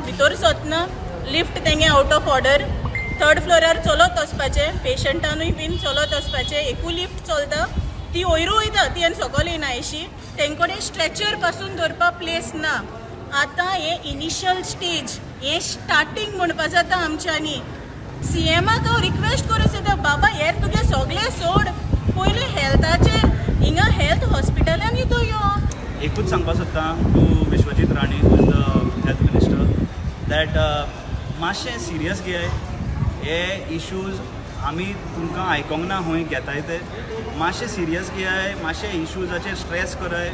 भितर सरतना लिफ्ट तेंगे आउट ऑफ ऑर्डर, 3rd फ्लोरार चलत वचपाचें, पेशंटानूय बीन चलत वचपाचें, एकू लिफ्ट चलता ती वयरू वयता ती आनी सकयल येना अशी, तेंकडेन स्ट्रेचर पासून दवरपाक प्लेस ना. आतां हे इनिशियल स्टेज, हे स्टार्टींग म्हणपा जाता आमच्यांनी. CMाक हांव रिक्वेस्ट करूं येता, बाबा हेर तुगे सगळें सोड, पयलीं हेल्थाचेर हिंगा हेल्थ हॉस्पिटलान येतो यो. एकूच सांगपाक सोदता to Vishwajit Rane, who is the health minister, that मातशें सिरियस घे हे इश्यूज. आमी तुमकां आयकोंक ना खंय घेताय ते, मातशें सिरियस घेयाय, मातशे इश्यूजाचेर स्ट्रेस कराय.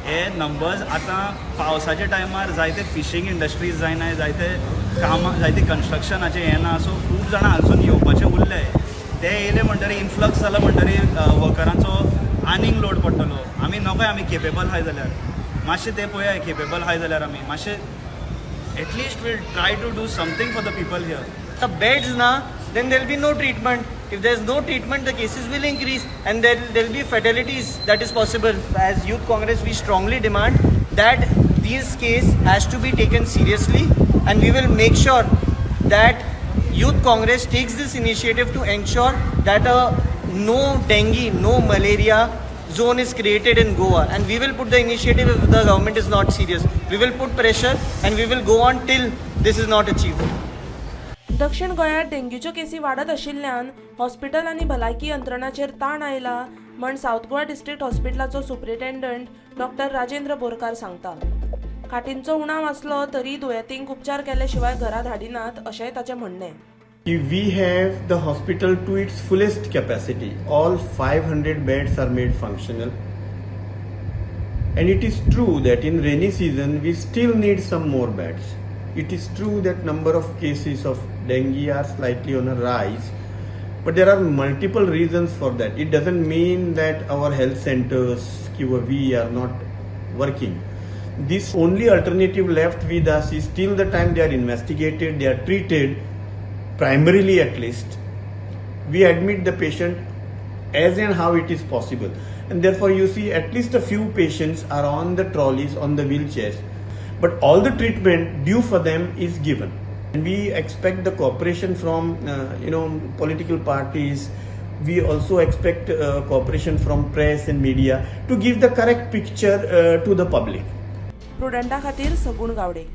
हे नंबर्स आतां पावसाच्या टायमार जायते फिशींग इंडस्ट्रीज जायनाय, जायते कामां, जायते कन्स्ट्रक्शनाचे हें ना, सो खूब जाणां अजून येवपाचे उरले. ते येयले म्हणटरी इन्फ्लक्स जाला म्हणटरी वर्करांचो आनीक लोड पडटलो. आमी नकोय, आमी केपेबल आहाय जाल्यार मातशें ते पळयाय, केपेबल आहाय जाल्यार आमी मातशें at least will try to do something for the people here. The beds na, then there will be no treatment. If there is no treatment, the cases will increase and there will be fatalities. That is possible. As Youth Congress, we strongly demand that this case has to be taken seriously, and we will make sure that Youth Congress takes this initiative to ensure that no dengue, no malaria zone is created in Goa, and we will put the initiative if the government is not serious. We will put pressure and we will go on till this is not achieved. दक्षिण गोंयांत डेंग्यूच्यो केसी वाडत आशिल्ल्यान hospital आनी भलायकी यंत्रणाचेर ताण आयला म्हण south Goa district हॉस्पिटलाचो सुप्रिटेंडंट डॉक्टर राजेंद्र बोरकार सांगता. खाटींचो उणाव आसलो तरी दुयेंतींक उपचार केले शिवाय घरा धाडिनात अशेंय ताचें म्हणणें. We have the hospital to its fullest capacity. All 500 beds are made functional. And it is true that in rainy season we still need some more beds. It is true that number of cases of dengue are slightly on a rise, but there are multiple reasons for that. It doesn't mean that our health centers, QAV, are not working. This only alternative left with us is till the time they are investigated, they are treated, primarily at least, we admit the patient as and how it is possible. And therefore you see at least a few patients are on the trolleys, on the wheelchairs. But all the treatment due for them is given. And we expect the cooperation from, political parties. We also expect cooperation from press and media to give the correct picture to the public. प्रुडंटा खातीर सगूण गावडे.